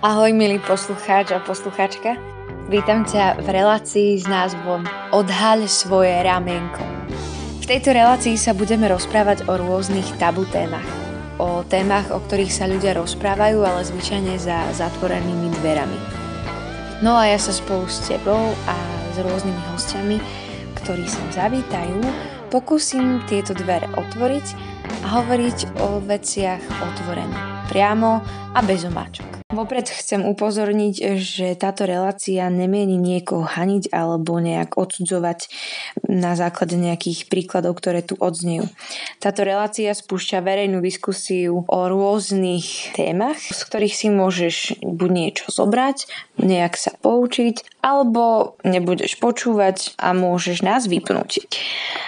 Ahoj milý poslucháč a poslucháčka, vítam ťa v relácii s názvom Odhaľ svoje ramienko. V tejto relácii sa budeme rozprávať o rôznych tabu témach. O témach, o ktorých sa ľudia rozprávajú, ale zvyčajne za zatvorenými dverami. No a ja sa spolu s tebou a s rôznymi hostiami, ktorí sem zavítajú, pokúsim tieto dvere otvoriť a hovoriť o veciach otvorene, priamo a bez omáčok. Vopred chcem upozorniť, že táto relácia nemieni niekoho haniť alebo nejak odsudzovať na základe nejakých príkladov, ktoré tu odznejú. Táto relácia spúšťa verejnú diskusiu o rôznych témach, z ktorých si môžeš buď niečo zobrať, nejak sa poučiť, alebo nebudeš počúvať a môžeš nás vypnúť.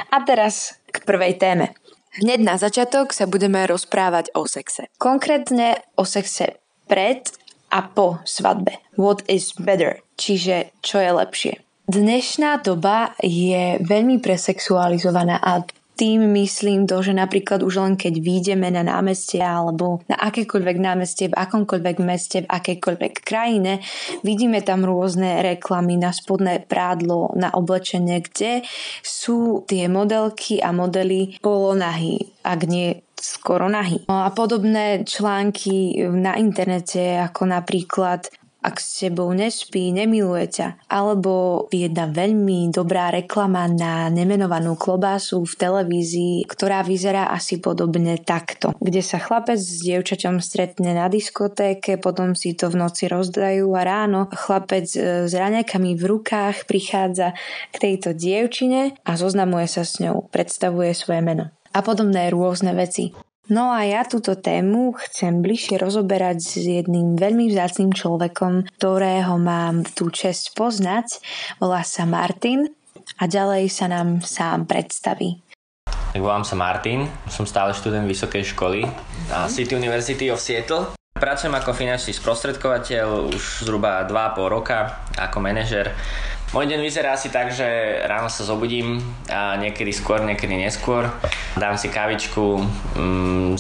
A teraz k prvej téme. Hneď na začiatok sa budeme rozprávať o sexe. Konkrétne o sexe pred a po svadbe. What is better? Čiže čo je lepšie? Dnešná doba je veľmi presexualizovaná a tým myslím to, že napríklad už len keď výjdeme na námestie alebo na akékoľvek námestie, v akomkoľvek meste, v akejkoľvek krajine, vidíme tam rôzne reklamy na spodné prádlo, na oblečenie, kde sú tie modelky a modely polonahý, ak nie skoro nahý. No a podobné články na internete, ako napríklad ak s tebou nespí, nemiluje ťa. Alebo jedna veľmi dobrá reklama na nemenovanú klobásu v televízii, ktorá vyzerá asi podobne takto. Kde sa chlapec s dievčaťom stretne na diskotéke, potom si to v noci rozdajú a ráno chlapec s raňajkami v rukách prichádza k tejto dievčine a zoznamuje sa s ňou, predstavuje svoje meno. A podobné rôzne veci. No a ja túto tému chcem bližšie rozoberať s jedným veľmi vzácnym človekom, ktorého mám tú česť poznať. Volá sa Martin a ďalej sa nám sám predstaví. Tak volám sa Martin, som stále študent vysokej školy na City University of Seattle. Pracujem ako finančný sprostredkovateľ už zhruba 2,5 roka ako manažer. Môj deň vyzerá asi tak, že ráno sa zobudím a niekedy skôr, niekedy neskôr. Dám si kavičku,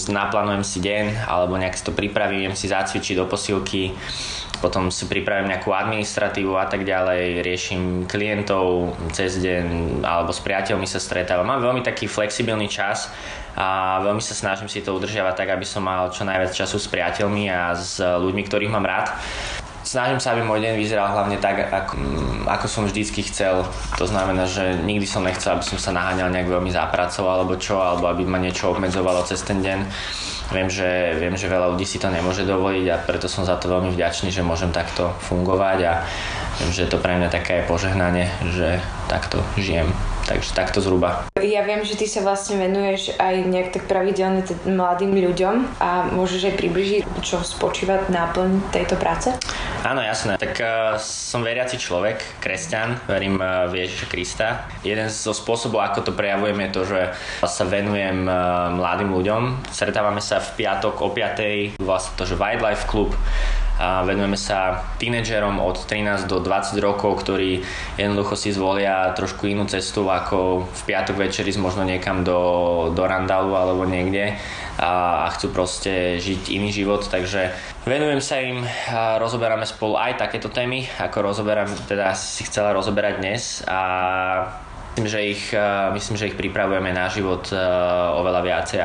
naplánujem si deň alebo nejak si to pripravím, idem si zacvičiť do posilky, potom si pripravím nejakú administratívu a tak ďalej, riešim klientov cez deň alebo s priateľmi sa stretávam. Mám veľmi taký flexibilný čas a veľmi sa snažím si to udržiavať tak, aby som mal čo najviac času s priateľmi a s ľuďmi, ktorých mám rád. Snažím sa, aby môj deň vyzeral hlavne tak, ako som vždycky chcel. To znamená, že nikdy som nechcel, aby som sa naháňal nejak veľmi za prácou alebo čo, alebo aby ma niečo obmedzovalo cez ten deň. Viem, že veľa ľudí si to nemôže dovoliť a preto som za to veľmi vďačný, že môžem takto fungovať a viem, že je to pre mňa také požehnanie, že takto žijem. Takže takto zhruba. Ja viem, že ty sa vlastne venuješ aj nejak tak pravidelne mladým ľuďom a môžeš aj približiť, čo spočíva náplň tejto práce? Áno, jasné. Tak som veriaci človek, kresťan, verím v Ježiša Krista. Jeden zo spôsobov, ako to prejavujem, je to, že sa venujem mladým ľuďom. Stretávame sa v piatok o 5:00, vlastne to, že Wildlife Club. A venujeme sa tínedžerom od 13 do 20 rokov, ktorí jednoducho si zvolia trošku inú cestu, ako v piatok večer ísť možno niekam do Randalu alebo niekde a chcú proste žiť iný život, takže venujem sa im a rozoberáme spolu aj takéto témy, ako teda si chcela rozoberať dnes a myslím, že ich pripravujeme na život oveľa viacej,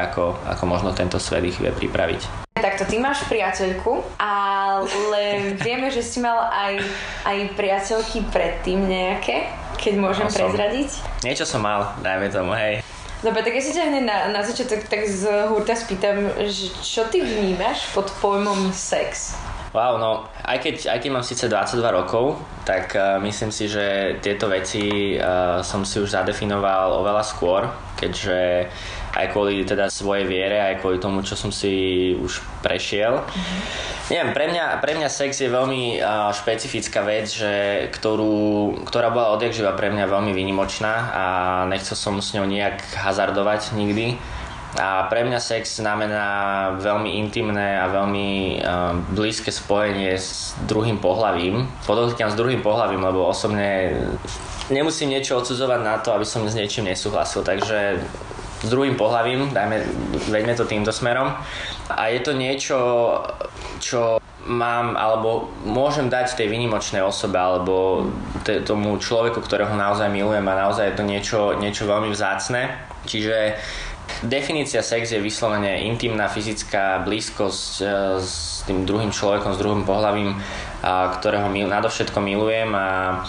ako možno tento svet ich vie pripraviť. Takto, ty máš priateľku, ale vieme, že si mal aj priateľky predtým nejaké, keď môžem prezradiť. Niečo som mal, dajme tomu, hej. Dobre, tak ja si ťa hneď na začiatok tak z hurta spýtam, že čo ty vnímaš pod pojmom sex? Wow, no, aj keď mám síce 22 rokov, tak myslím si, že tieto veci som si už zadefinoval oveľa skôr, keďže aj kvôli teda svojej viere, aj kvôli tomu, čo som si už prešiel. Neviem, pre mňa sex je veľmi špecifická vec, ktorá bola odjakživa pre mňa veľmi výnimočná a nechcel som s ňou nejak hazardovať nikdy. A pre mňa sex znamená veľmi intimné a veľmi blízke spojenie s druhým pohlavím. Podotýkam s druhým pohlavím, lebo osobne nemusím niečo odsudzovať na to, aby som s niečím nesúhlasil. Takže s druhým pohlavím, veďme to týmto smerom. A je to niečo, čo mám, alebo môžem dať tej výnimočnej osobe, alebo tomu človeku, ktorého naozaj milujem a naozaj je to niečo veľmi vzácne. Čiže definícia sex je vyslovene intimná fyzická blízkosť s tým druhým človekom, s druhým pohlavím, ktorého nadovšetko milujem, a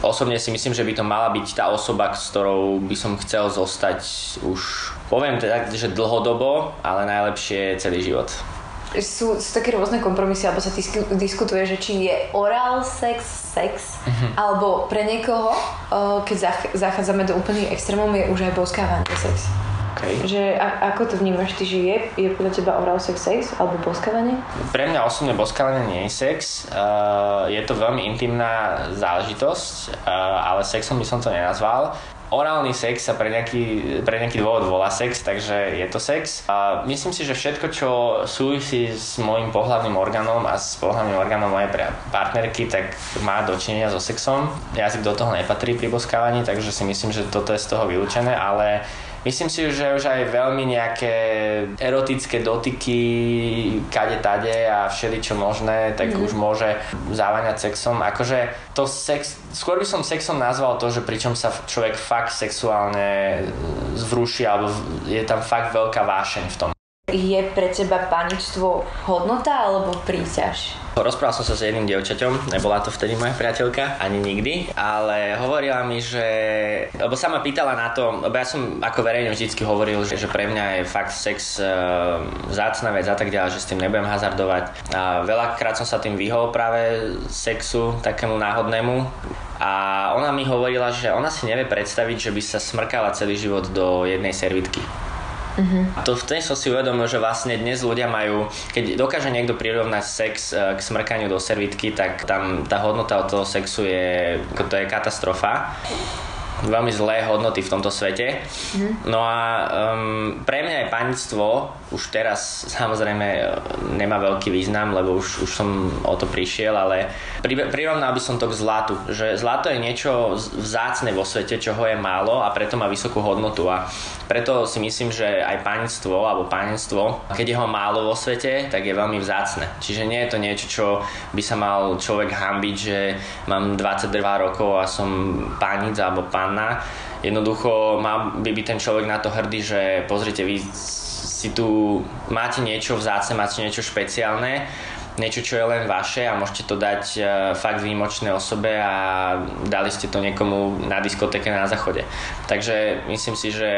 osobne si myslím, že by to mala byť tá osoba, s ktorou by som chcel zostať už, poviem teda, že dlhodobo, ale najlepšie celý život. Sú také rôzne kompromisy, alebo sa diskutuje, že či je oral sex, alebo pre niekoho, keď zachádzame do úplných extrémov, je už aj boskávanie sex. Okay. Že ako to vnímaš ty, že je podľa teba oral sex alebo boskávanie? Pre mňa osobne boskávanie nie je sex. Je to veľmi intimná záležitosť, ale sexom by som to nenazval. Orálny sex sa pre nejaký dôvod volá sex, takže je to sex. A myslím si, že všetko, čo súvisí s môjim pohlavným orgánom a s pohlavným orgánom mojej partnerky, tak má dočinenia so sexom. Jazyk do toho nepatrí pri boskávaní, takže si myslím, že toto je z toho vylúčené, ale myslím si, že už aj veľmi nejaké erotické dotyky kade-tade a všeličo možné, tak už môže závaňať sexom. Akože to sex, skôr by som sexom nazval to, že pričom sa človek fakt sexuálne vzruší, alebo je tam fakt veľká vášeň v tom. Je pre teba paničstvo hodnota alebo príťaž? Rozprával som sa s jedným dievčaťom, nebola to vtedy moja priateľka, ani nikdy, ale hovorila mi, že, lebo sa ma pýtala na to, lebo ja som ako verejne vždycky hovoril, že pre mňa je fakt sex vzácna vec a tak ďalej, že s tým nebudem hazardovať. A veľakrát som sa tým vyhol práve sexu takému náhodnému. A ona mi hovorila, že ona si nevie predstaviť, že by sa smrkala celý život do jednej servitky. To vtedy som si uvedomil, že vlastne dnes ľudia majú, keď dokáže niekto prirovnať sex k smrkaniu do servitky, tak tam tá hodnota od toho sexu to je katastrofa. Veľmi zlé hodnoty v tomto svete. No a pre mňa je panictvo už teraz samozrejme nemá veľký význam, lebo už som o to prišiel, ale prirovnal by som to k zlatu, že zlato je niečo vzácne vo svete, čoho je málo a preto má vysokú hodnotu, a preto si myslím, že aj panictvo alebo panenstvo, keď je ho málo vo svete, tak je veľmi vzácne. Čiže nie je to niečo, čo by sa mal človek hanbiť, že mám 22 rokov a som panic alebo panna. Jednoducho mal by byť ten človek na to hrdý, že pozrite, vy si tu máte niečo vzácne, máte niečo špeciálne, niečo, čo je len vaše a môžete to dať fakt výjimočnej osobe a dali ste to niekomu na diskotéke na záchode. Takže myslím si, že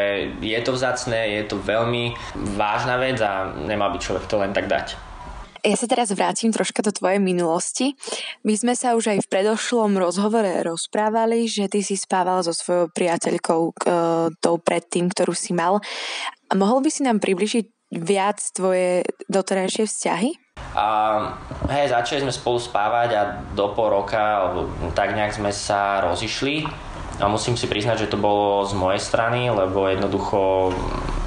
je to vzácne, je to veľmi vážna vec a nemal by človek to len tak dať. Ja sa teraz vrátim troška do tvojej minulosti. My sme sa už aj v predošlom rozhovore rozprávali, že ty si spával so svojou priateľkou tou predtým, ktorú si mal. A mohol by si nám približiť viac tvoje doterajšie vzťahy? Začali sme spolu spávať a do pol roka alebo tak nejak sme sa rozišli. A musím si priznať, že to bolo z mojej strany, lebo jednoducho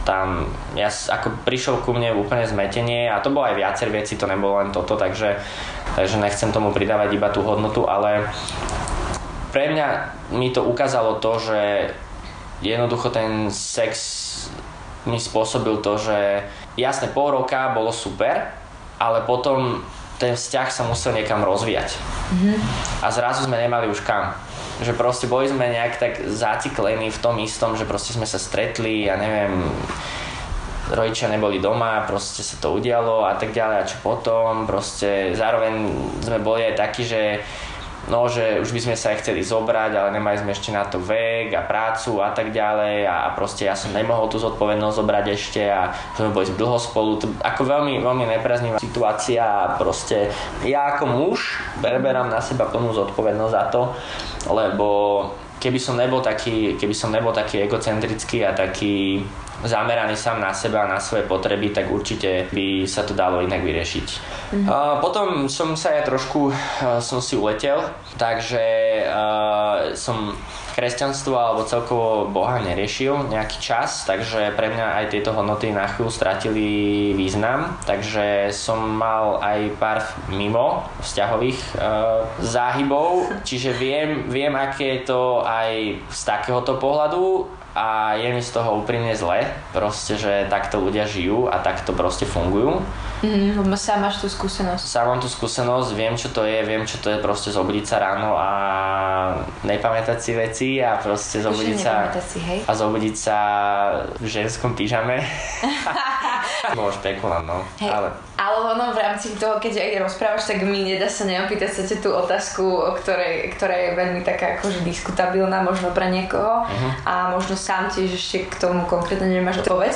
tam ako prišiel ku mne úplne zmetenie a to bolo aj viacer vecí, to nebolo len toto, takže nechcem tomu pridávať iba tú hodnotu, ale pre mňa mi to ukázalo to, že jednoducho ten sex mi spôsobil to, že jasne pol roka bolo super, ale potom ten vzťah sa musel niekam rozvíjať. A zrazu sme nemali už kam. Že proste boli sme nejak tak zaciklení v tom istom, že proste sme sa stretli, ja neviem, rodičia neboli doma, proste sa to udialo a tak ďalej, a čo potom, proste zároveň sme boli aj takí, že už by sme sa aj chceli zobrať, ale nemali sme ešte na to vek a prácu a tak ďalej a proste ja som nemohol tú zodpovednosť zobrať ešte a sme boli dlho spolu, to ako veľmi, veľmi nepriaznivá situácia a proste ja ako muž berám na seba plnú zodpovednosť za to, lebo keby som nebol taký egocentrický a taký zameraný sám na seba a na svoje potreby, tak určite by sa to dalo inak vyriešiť. Potom som si uletel, takže som kresťanstvo alebo celkovo Boha neriešil nejaký čas, takže pre mňa aj tieto hodnoty na chvíľu stratili význam, takže som mal aj pár mimo vzťahových záhybov, čiže viem, aké je to aj z takéhoto pohľadu a je mi z toho úprimne zle, proste, že takto ľudia žijú a takto proste fungujú. Lebo sám máš tú skúsenosť. Sám mám tú skúsenosť, viem čo to je proste zobudiť sa ráno a nepamätať si veci a proste zobudiť sa a zobudiť sa v ženskom pyžame. Bolo špekulant, no. Hej. Ale ono v rámci toho, keď aj rozprávaš, tak mi nedá sa neopýtať sa tú otázku, ktorá je veľmi taká akože diskutabilná možno pre niekoho a možno sám tiež ešte k tomu konkrétne nemáš odpoveď.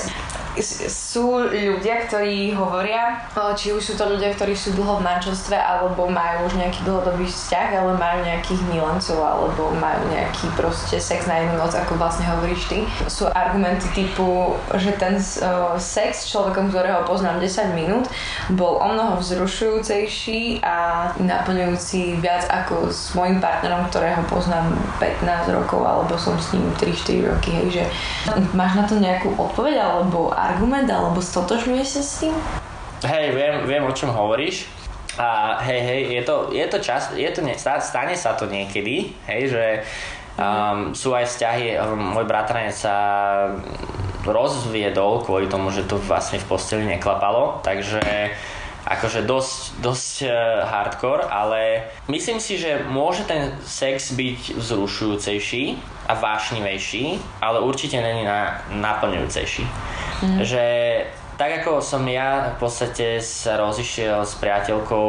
Sú ľudia, ktorí hovoria, či už sú to ľudia, ktorí sú dlho v manželstve alebo majú už nejaký dlhodobý vzťah, ale majú nejakých milancov alebo majú nejaký proste sex na jednu noc, ako vlastne hovoríš ty. Sú argumenty typu, že ten sex s človekom, ktorého poznám 10 minút, bol omnoho vzrušujúcejší a naplňujúci viac ako s mojím partnerom, ktorého poznám 15 rokov alebo som s ním 3-4 roky. Hej, že máš na to nejakú odpoveď alebo argument, alebo stotožňuješ sa s tým? Hej, viem o čom hovoríš. A stane sa to niekedy, hej, že sú aj vzťahy, môj bratranec sa rozviedol kvôli tomu, že to vlastne v posteli neklapalo, takže akože dosť hardcore, ale myslím si, že môže ten sex byť vzrušujúcejší a vášnivejší, ale určite není naplňujúcejší. Že tak ako som ja v podstate sa rozišiel s priateľkou,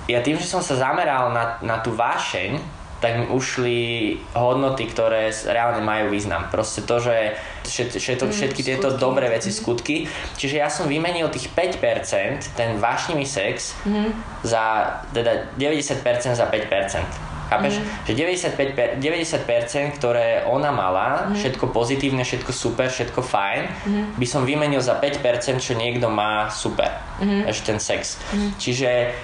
ja tým, že som sa zameral na tú vášeň, tak mi ušli hodnoty, ktoré reálne majú význam. Proste to, že všetky tieto dobré veci, skutky. Čiže ja som vymenil tých 5%, ten vášnivý sex, za teda 90% za 5%. Chápeš? Že 90%, ktoré ona mala, všetko pozitívne, všetko super, všetko fajn, by som vymenil za 5%, čo niekto má super. Ešte ten sex. Čiže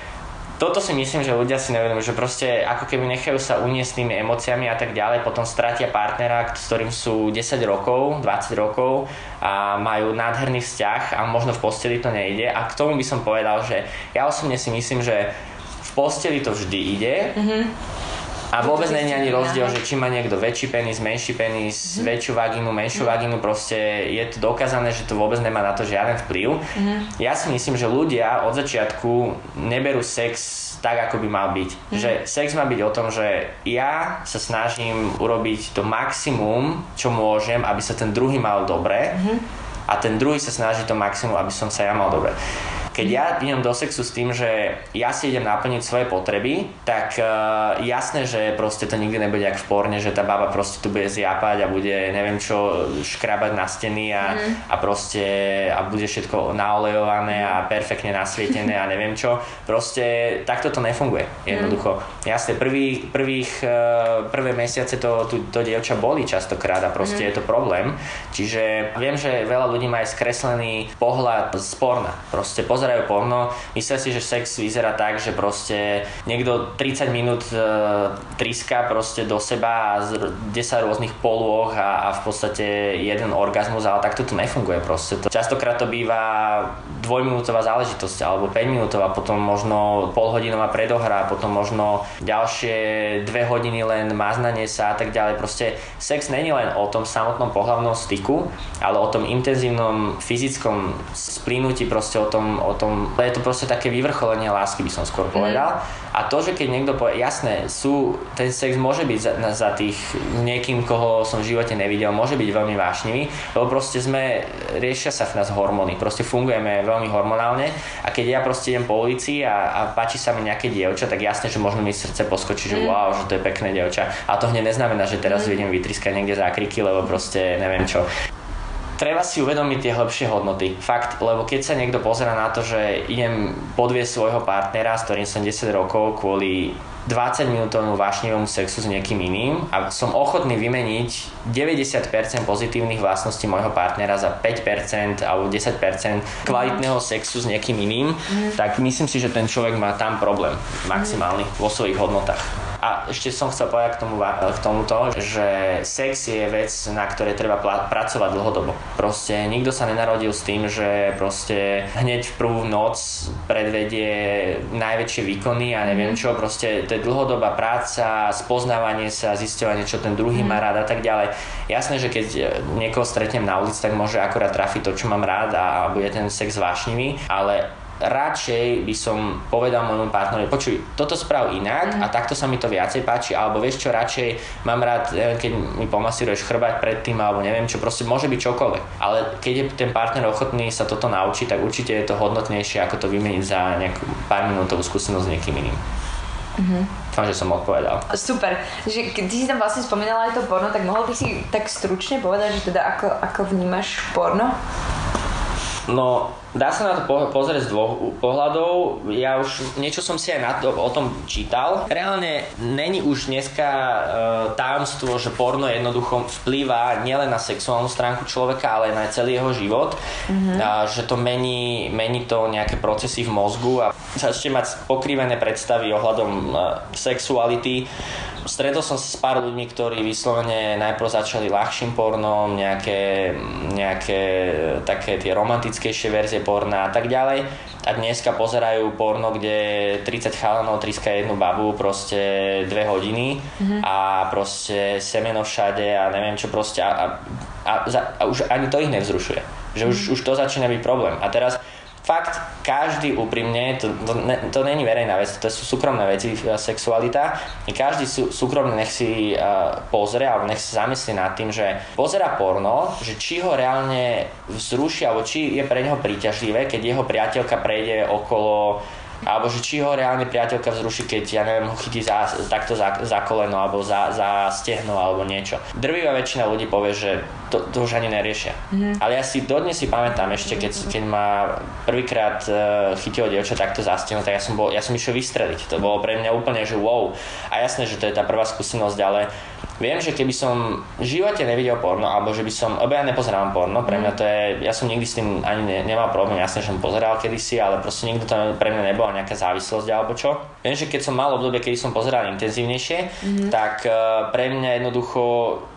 toto si myslím, že ľudia si nevedomujú, že proste ako keby nechajú sa uniesť tými emóciami a tak ďalej, potom stratia partnera, s ktorým sú 10 rokov, 20 rokov a majú nádherný vzťah a možno v posteli to nejde. A k tomu by som povedal, že ja osobne si myslím, že v posteli to vždy ide. A vôbec nie je ani rozdiel, že či má niekto väčší penis, menší penis, väčšiu vagínu, menšiu vagínu, proste je to dokázané, že to vôbec nemá na to žiaden vplyv. Ja si myslím, že ľudia od začiatku neberú sex tak, ako by mal byť. Že sex má byť o tom, že ja sa snažím urobiť to maximum, čo môžem, aby sa ten druhý mal dobre a ten druhý sa snaží to maximum, aby som sa ja mal dobre. Keď ja idem do sexu s tým, že ja si idem naplniť svoje potreby, tak jasné, že proste to nikdy nebude jak v porne, že tá baba proste tu bude zjapať a bude neviem čo škrabať na steny a proste a bude všetko naolejované a perfektne nasvietené a neviem čo. Proste takto to nefunguje. Jednoducho. Jasné, prvé mesiace to dievča bolí častokrát a proste je to problém. Čiže viem, že veľa ľudí má aj skreslený pohľad z porna. Proste pozerajú porno, myslia si, že sex vyzerá tak, že proste niekto 30 minút tríska proste do seba a 10 rôznych polôch a v podstate jeden orgazmus, ale takto to nefunguje proste. Častokrát to býva 2-minútová záležitosť alebo 5-minútová, potom možno polhodinová predohra, potom možno ďalšie 2 hodiny len maznanie sa a tak ďalej. Proste sex není len o tom samotnom pohlavnom styku, ale o tom intenzívnom fyzickom splínutí, proste o tom je to proste také vyvrcholenie lásky, by som skôr povedal. A to, že keď niekto povie, jasné, ten sex môže byť za tých niekým, koho som v živote nevidel, môže byť veľmi vášnivý, lebo proste riešia sa v nás hormóny, proste fungujeme veľmi hormonálne a keď ja proste idem po ulici a páči sa mi nejaké dievča, tak jasné, že možno mi srdce poskočí, že wow, že to je pekné dievča. A to hneď neznamená, že teraz idem vytriskať niekde zákriky, lebo proste neviem čo. Treba si uvedomiť tie hlbšie hodnoty. Fakt, lebo keď sa niekto pozerá na to, že idem podviesť svojho partnera, s ktorým som 10 rokov kvôli 20-minútovnému vášnivému sexu s niekým iným a som ochotný vymeniť 90% pozitívnych vlastností môjho partnera za 5% alebo 10% kvalitného sexu s niekým iným, tak myslím si, že ten človek má tam problém maximálny vo svojich hodnotách. A ešte som chcel povedať k tomuto, že sex je vec, na ktorej treba pracovať dlhodobo. Proste nikto sa nenarodil s tým, že proste hneď v prvú noc predvedie najväčšie výkony a neviem čo, proste to je dlhodobá práca, spoznávanie sa, zisťovanie, čo ten druhý má rád a tak ďalej. Jasné, že keď niekoho stretnem na ulici, tak môže akurát trafiť to, čo mám rád a bude ten sex vášnivý, ale radšej by som povedal môjmu partnerovi, počuj, toto sprav inak a takto sa mi to viacej páči, alebo vieš čo, radšej mám rád, keď mi pomasíruješ chrbať predtým, alebo neviem čo, proste môže byť čokoľvek. Ale keď je ten partner ochotný sa toto naučiť, tak určite je to hodnotnejšie, ako to vymeniť za nejakú pár minútovú skúsenosť s niekým iným. Dúfam, že som odpovedal. Super. Že ty si tam vlastne spomínala aj to porno, tak mohol by si tak stručne povedať, že teda ako vnímaš porno? No, dá sa na to pozrieť z dvoch pohľadov. Ja už niečo som si aj o tom čítal. Reálne není už dneska tajomstvo, že porno jednoducho vplýva nielen na sexuálnu stránku človeka, ale na celý jeho život. A že to mení to nejaké procesy v mozgu a začnete mať pokrivené predstavy ohľadom sexuality. Stretol som sa s pár ľuďmi, ktorí vyslovene najprv začali ľahším pornom, nejaké také tie romantickejšie verzie porna a tak ďalej. A dneska pozerajú porno, kde 30 chalanov tríska jednu babu proste 2 hodiny a proste semeno všade a neviem čo proste a už ani to ich nevzrušuje. Že už to začína byť problém. A teraz fakt, každý úprimne, to není verejná vec, to sú súkromné veci, sexualita. Každý súkromne nech si pozrie, alebo nech sa zamyslí nad tým, že pozerá porno, že či ho reálne vzruší, alebo či je pre neho príťažlivé, keď jeho priateľka prejde okolo, alebo že či ho reálne priateľka vzruší, keď, ja neviem, ho chytí takto za koleno, alebo za stehno, alebo niečo. Drvivá väčšina ľudí povie, že to už ani neriešia. Ale ja si dodnes si pamätám ešte, keď ma prvýkrát chytilo dievča takto za stehno, tak ja som išiel vystreliť. To bolo pre mňa úplne, že wow. A jasné, že to je tá prvá skúsenosť, ale viem, že keby som v živote nevidel porno, alebo že by som, lebo ja nepozerám porno, pre mňa to je, ja som nikdy s tým ani nemal problém, jasné, že som pozeral kedysi, ale proste nikdy to pre mňa nebola nejaká závislosť alebo čo. Viem, že keď som mal obdobie, kedy som pozeral intenzívnejšie, tak pre mňa jednoducho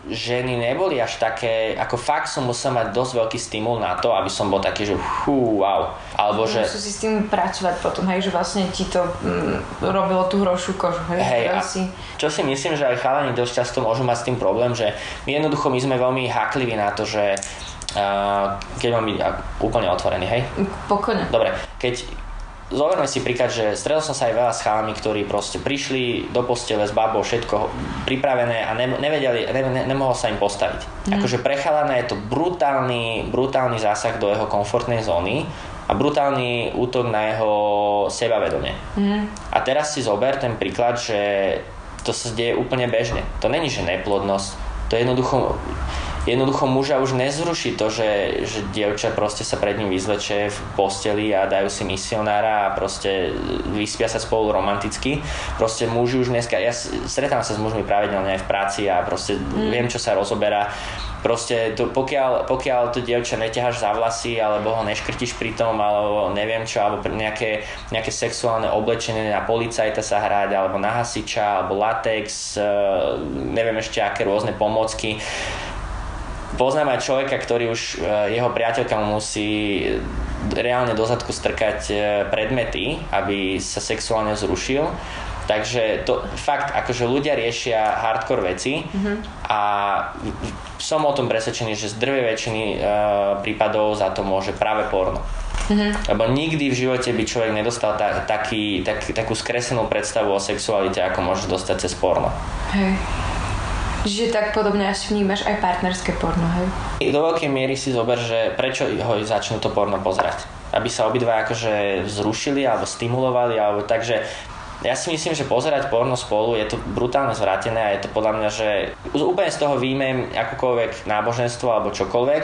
ženy neboli až také, ako fakt som musel mať dosť veľký stimul na to, aby som bol taký, že wow. Alebo že musíš si s tým pracovať potom, hej, že vlastne ti to robilo tú hrošiu kožu, hej. Čo si myslím, že aj chalani dosť často môžu mať s tým problém, že my sme veľmi hákliví na to, že keď mám byť úplne otvorený, hej? Pokojne. Dobre, zoberme si príklad, že stretol som sa aj veľa s chalami, ktorí proste prišli do postele s babou, všetko pripravené a nemohol sa im postaviť. Akože pre chalana je to brutálny zásah do jeho komfortnej zóny a brutálny útok na jeho sebavedomie. A teraz si zober ten príklad, že to sa deje úplne bežne. To není, že neplodnosť. To je jednoducho muža už nezruší to, že dievča proste sa pred ním vyzlečie v posteli a dajú si misionára a proste vyspia sa spolu romanticky. Proste muži už dneska, ja stretám sa s mužmi pravidelne aj v práci a proste viem, čo sa rozoberá. Proste pokiaľ to dievča neťaháš za vlasy alebo ho neškrtiš pri tom alebo neviem čo, alebo nejaké sexuálne oblečenie na policajta sa hrať alebo na hasiča alebo latex, neviem ešte aké rôzne pomôcky. Poznám aj človeka, ktorý už jeho priateľka mu musí reálne do zadku strkať predmety, aby sa sexuálne zrušil. Takže to fakt, akože ľudia riešia hardcore veci a som o tom presvedčený, že z drvej väčšiny prípadov za to môže práve porno. Lebo nikdy v živote by človek nedostal takú skresenú predstavu o sexualite, ako môže dostať cez porno. Hej. Že tak podobne až vnímaš aj partnerské porno, hej? Do veľkej miery si zober, že prečo ho začnú to porno pozerať. Aby sa obidva akože vzrušili alebo stimulovali, alebo takže ja si myslím, že pozerať porno spolu je to brutálne zvrátené a je to podľa mňa, že úplne z toho výjmem akokoľvek náboženstvo alebo čokoľvek.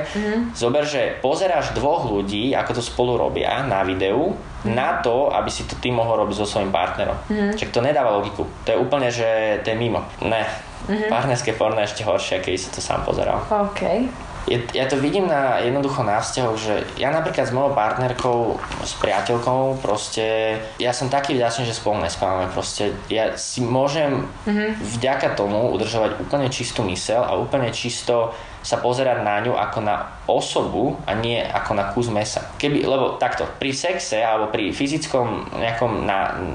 Zober, že pozeráš dvoch ľudí, ako to spolu robia na videu, na to, aby si to ty mohol robiť so svojím partnerom. Čiže to nedáva logiku. To je úplne, že to je mimo. Ne. Partnerské porno je ešte horšie, keď si to sám pozeral. OK. Ja to vidím jednoducho na vzťahoch, že ja napríklad s mojou partnerkou, s priateľkou, proste ja som taký vďačný, že spolu nespávame. Proste ja si môžem vďaka tomu udržovať úplne čistú myseľ a úplne čisto sa pozerať na ňu ako na osobu a nie ako na kus mesa. Lebo takto, pri sexe alebo pri fyzickom nejakom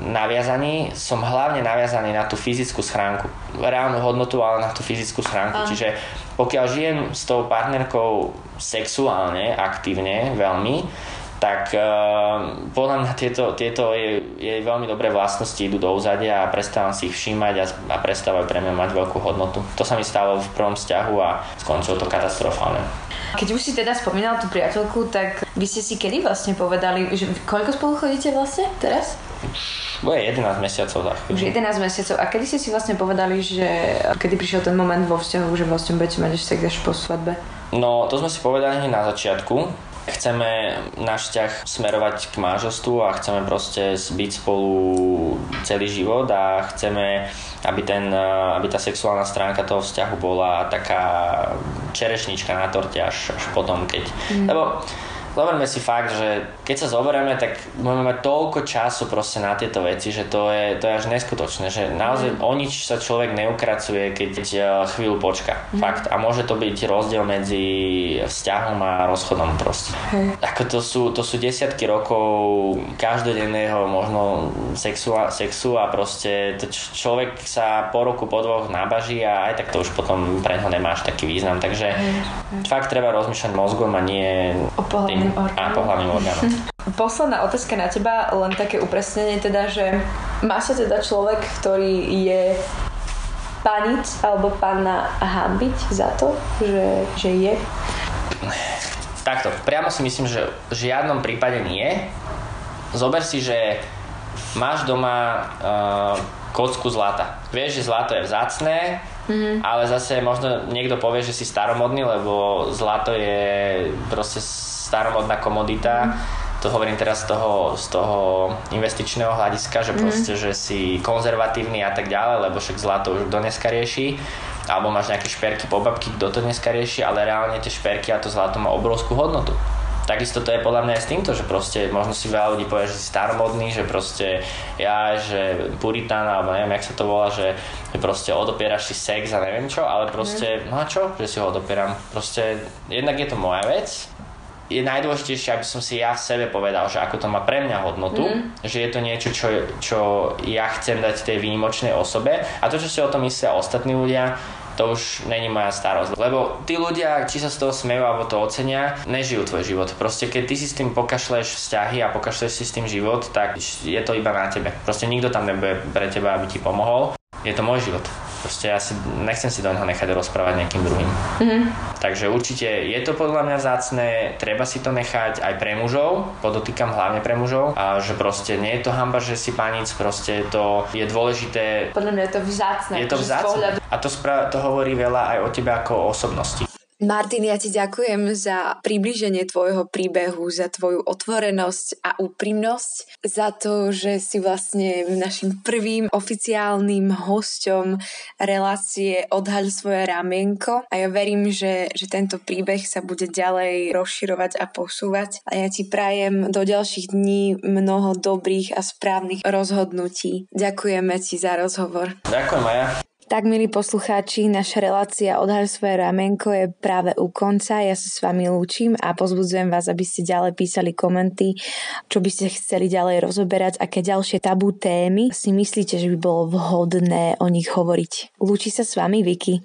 naviazaní som hlavne naviazaný na tú fyzickú schránku. Reálnu hodnotu, ale na tú fyzickú schránku. Čiže pokiaľ žijem s tou partnerkou sexuálne, aktívne, veľmi, tak podľa mňa tieto jej veľmi dobré vlastnosti idú do úzadia a prestávam si ich všímať a prestávajú pre mňa mať veľkú hodnotu. To sa mi stalo v prvom vzťahu a skončilo to katastrofálne. Keď už si teda spomínal tú priateľku, tak vy ste si kedy vlastne povedali, že koľko spolu chodíte vlastne teraz? Bude 11 mesiacov za chvíľu. Už 11 mesiacov. A kedy ste si vlastne povedali, že kedy prišiel ten moment vo vzťahu, že vlastne budete mať ešte až po svadbe? No, to sme si povedali hneď na začiatku. Chceme náš vzťah smerovať k manželstvu a chceme proste byť spolu celý život a chceme, aby tá sexuálna stránka toho vzťahu bola taká čerešnička na torte až potom, keď... Lebo zoberme si fakt, že keď sa zoberieme, tak budeme mať toľko času proste na tieto veci, že to je až neskutočné, že naozaj o nič sa človek neukracuje, keď chvíľu počka. Fakt. A môže to byť rozdiel medzi vzťahom a rozchodom proste. Ako to sú desiatky rokov každodenného možno sexu a proste to človek sa po roku, po dvoch nabaží a aj tak to už potom pre ňoho nemáš taký význam. Takže fakt treba rozmýšľať mozgom a nie pohlavným orgánom. Posledná otázka na teba, len také upresnenie teda, že má sa teda človek, ktorý je panic alebo panna hanbiť za to, že je? Takto, priamo si myslím, že v žiadnom prípade nie. Zober si, že máš doma kocku zlata. Vieš, že zlato je vzácne, ale zase možno niekto povie, že si staromodný, lebo zlato je proste staromodná komodita. To hovorím teraz z toho investičného hľadiska, že proste, že si konzervatívny a tak ďalej, lebo však zlato už kto dneska rieši. Alebo máš nejaké šperky po babky, kto to dneska rieši, ale reálne tie šperky a to zlato má obrovskú hodnotu. Takisto to je podľa mňa aj s týmto, že proste možno si veľa ľudí povie, že si staromodný, že proste že puritán, alebo neviem, jak sa to volá, že proste odopieraš si sex a neviem čo, ale proste, no a čo, že si ho odopieram. Proste, jednak je to moja vec, je najdôležitejšie, aby som si ja v sebe povedal, že ako to má pre mňa hodnotu, že je to niečo, čo ja chcem dať tej výnimočnej osobe a to, čo si o tom myslia ostatní ľudia, to už není moja starosť. Lebo tí ľudia, či sa z toho smejú alebo to ocenia, nežijú tvoj život. Proste keď ty si s tým pokašleš vzťahy a pokašleš si s tým život, tak je to iba na tebe. Proste nikto tam nebude pre teba, aby ti pomohol. Je to môj život. Proste ja nechcem si do neho nechať rozprávať nejakým druhým. Takže určite je to podľa mňa vzácne, treba si to nechať aj pre mužov, podotýkam hlavne pre mužov, a že proste nie je to hanba, že si panic, proste to je dôležité. Podľa mňa je to vzácne. Je to vzácne. A to hovorí veľa aj o tebe ako o osobnosti. Martin, ja ti ďakujem za priblíženie tvojho príbehu, za tvoju otvorenosť a úprimnosť, za to, že si vlastne našim prvým oficiálnym hosťom relácie Odhaľ svoje ramienko a ja verím, že tento príbeh sa bude ďalej rozširovať a posúvať a ja ti prajem do ďalších dní mnoho dobrých a správnych rozhodnutí. Ďakujeme ti za rozhovor. Ďakujem, Maja. Tak, milí poslucháči, naša relácia Odhaľ svoje ramienko je práve u konca. Ja sa s vami lúčim a pozbudzujem vás, aby ste ďalej písali komenty, čo by ste chceli ďalej rozoberať, aké ďalšie tabú témy si myslíte, že by bolo vhodné o nich hovoriť. Lúči sa s vami Vicky.